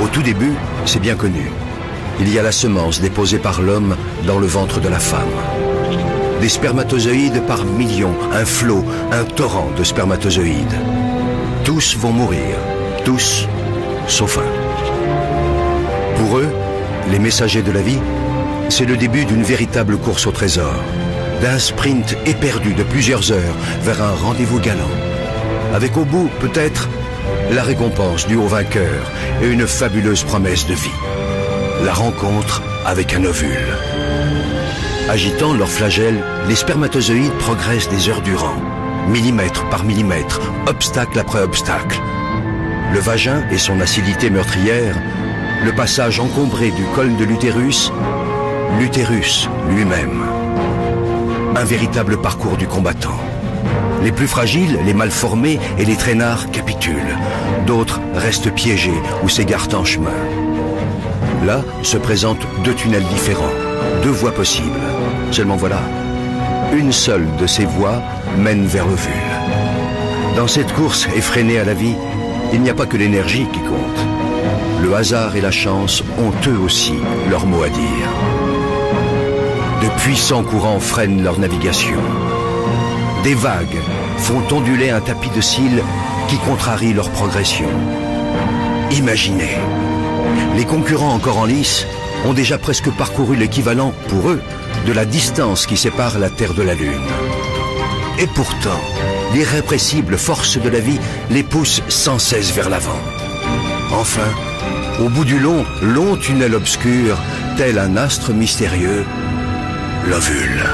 Au tout début, c'est bien connu. Il y a la semence déposée par l'homme dans le ventre de la femme. Des spermatozoïdes par millions, un flot, un torrent de spermatozoïdes. Tous vont mourir, tous, sauf un. Pour eux, les messagers de la vie, c'est le début d'une véritable course au trésor, d'un sprint éperdu de plusieurs heures vers un rendez-vous galant, avec au bout, peut-être, la récompense due au vainqueur et une fabuleuse promesse de vie. La rencontre avec un ovule. Agitant leurs flagelles, les spermatozoïdes progressent des heures durant, millimètre par millimètre, obstacle après obstacle. Le vagin et son acidité meurtrière, le passage encombré du col de l'utérus, l'utérus lui-même. Un véritable parcours du combattant. Les plus fragiles, les mal formés et les traînards capitulent. D'autres restent piégés ou s'égarent en chemin. Là se présentent deux tunnels différents, deux voies possibles. Seulement voilà, une seule de ces voies mène vers l'ovule. Dans cette course effrénée à la vie, il n'y a pas que l'énergie qui compte. Le hasard et la chance ont eux aussi leur mot à dire. De puissants courants freinent leur navigation. Des vagues font onduler un tapis de cils qui contrarie leur progression. Imaginez, les concurrents encore en lice ont déjà presque parcouru l'équivalent, pour eux, de la distance qui sépare la Terre de la Lune. Et pourtant, l'irrépressible force de la vie les pousse sans cesse vers l'avant. Enfin, au bout du long tunnel obscur, tel un astre mystérieux, l'ovule.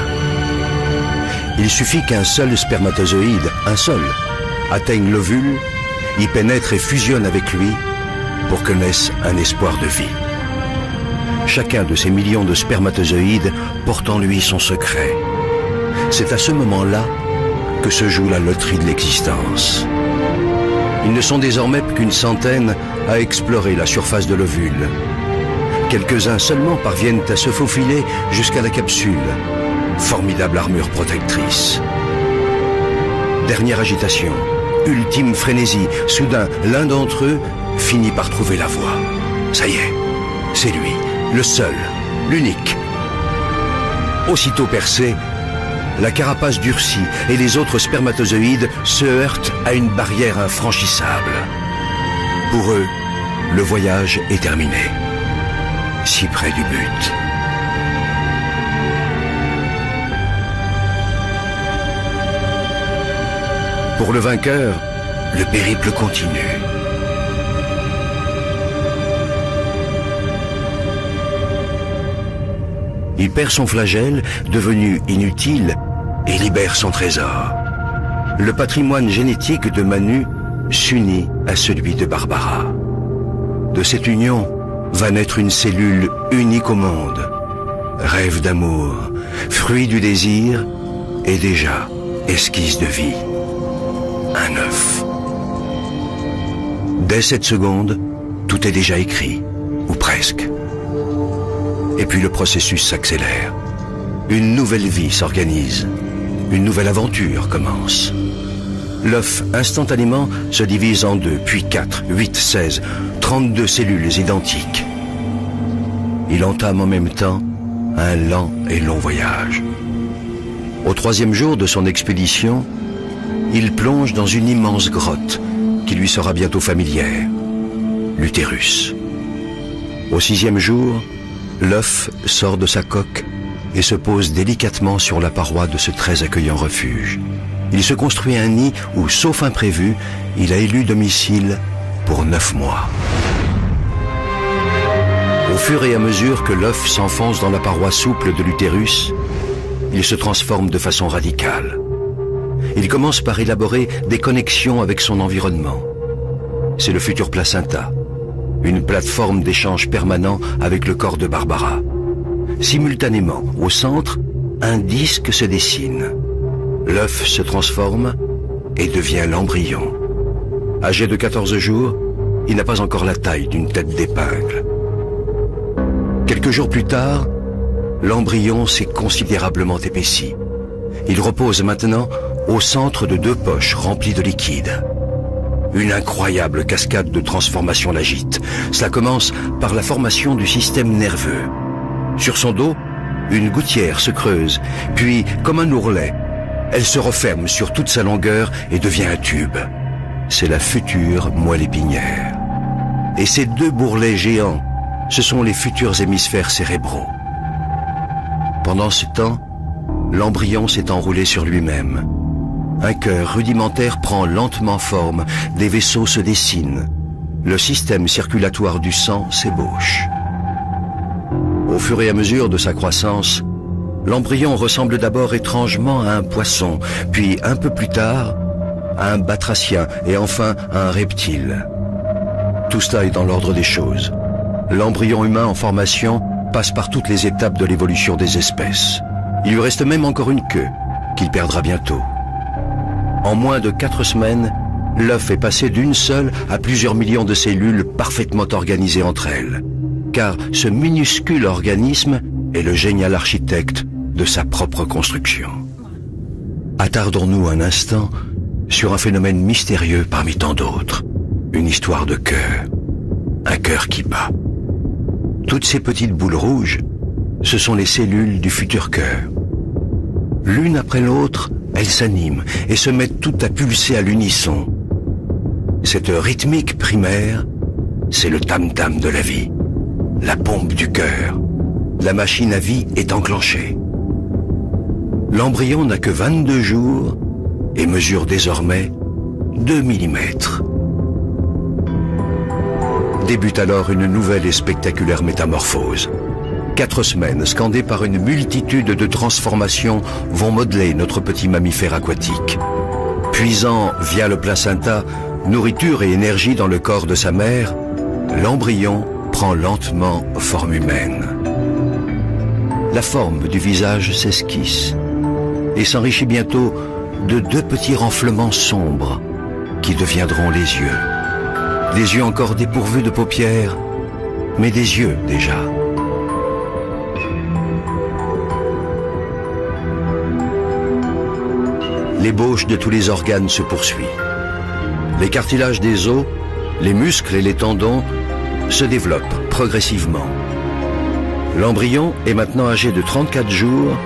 Il suffit qu'un seul spermatozoïde, un seul, atteigne l'ovule, y pénètre et fusionne avec lui pour que naisse un espoir de vie. Chacun de ces millions de spermatozoïdes porte en lui son secret. C'est à ce moment-là que se joue la loterie de l'existence. Ils ne sont désormais qu'une centaine à explorer la surface de l'ovule. Quelques-uns seulement parviennent à se faufiler jusqu'à la capsule. Formidable armure protectrice. Dernière agitation, ultime frénésie. Soudain, l'un d'entre eux finit par trouver la voie. Ça y est, c'est lui, le seul, l'unique. Aussitôt percé, la carapace durcit et les autres spermatozoïdes se heurtent à une barrière infranchissable. Pour eux, le voyage est terminé. Si près du but. Pour le vainqueur, le périple continue. Il perd son flagelle, devenu inutile, et libère son trésor. Le patrimoine génétique de Manu s'unit à celui de Barbara. De cette union va naître une cellule unique au monde. Rêve d'amour, fruit du désir, et déjà esquisse de vie. Un œuf. Dès cette seconde, tout est déjà écrit, ou presque. Et puis le processus s'accélère. Une nouvelle vie s'organise. Une nouvelle aventure commence. L'œuf, instantanément, se divise en 2, puis 4, 8, 16, 32 cellules identiques. Il entame en même temps un lent et long voyage. Au 3e jour de son expédition, il plonge dans une immense grotte qui lui sera bientôt familière, l'utérus. Au 6e jour, l'œuf sort de sa coque et se pose délicatement sur la paroi de ce très accueillant refuge. Il se construit un nid où, sauf imprévu, il a élu domicile pour 9 mois. Au fur et à mesure que l'œuf s'enfonce dans la paroi souple de l'utérus, il se transforme de façon radicale. Il commence par élaborer des connexions avec son environnement. C'est le futur placenta, une plateforme d'échange permanent avec le corps de Barbara. Simultanément, au centre, un disque se dessine. L'œuf se transforme et devient l'embryon. Âgé de 14 jours, il n'a pas encore la taille d'une tête d'épingle. Quelques jours plus tard, l'embryon s'est considérablement épaissi. Il repose maintenant au centre de 2 poches remplies de liquide. une incroyable cascade de transformation l'agite. Cela commence par la formation du système nerveux. Sur son dos, une gouttière se creuse, puis, comme un ourlet, elle se referme sur toute sa longueur et devient un tube. C'est la future moelle épinière. Et ces deux bourrelets géants, ce sont les futurs hémisphères cérébraux. Pendant ce temps, l'embryon s'est enroulé sur lui-même. Un cœur rudimentaire prend lentement forme, des vaisseaux se dessinent. Le système circulatoire du sang s'ébauche. Au fur et à mesure de sa croissance, l'embryon ressemble d'abord étrangement à un poisson, puis un peu plus tard, à un batracien et enfin à un reptile. Tout cela est dans l'ordre des choses. L'embryon humain en formation passe par toutes les étapes de l'évolution des espèces. Il lui reste même encore une queue, qu'il perdra bientôt. En moins de 4 semaines, l'œuf est passé d'une seule à plusieurs millions de cellules parfaitement organisées entre elles. Car ce minuscule organisme est le génial architecte de sa propre construction. Attardons-nous un instant sur un phénomène mystérieux parmi tant d'autres. Une histoire de cœur. Un cœur qui bat. Toutes ces petites boules rouges, ce sont les cellules du futur cœur. L'une après l'autre, elles s'animent et se mettent toutes à pulser à l'unisson. Cette rythmique primaire, c'est le tam-tam de la vie, la pompe du cœur. La machine à vie est enclenchée. L'embryon n'a que 22 jours et mesure désormais 2 mm. Débute alors une nouvelle et spectaculaire métamorphose. 4 semaines scandées par une multitude de transformations vont modeler notre petit mammifère aquatique. Puisant via le placenta nourriture et énergie dans le corps de sa mère, l'embryon prend lentement forme humaine. La forme du visage s'esquisse et s'enrichit bientôt de 2 petits renflements sombres qui deviendront les yeux. Des yeux encore dépourvus de paupières, mais des yeux déjà. L'ébauche de tous les organes se poursuit. Les cartilages des os, les muscles et les tendons se développent progressivement. L'embryon est maintenant âgé de 34 jours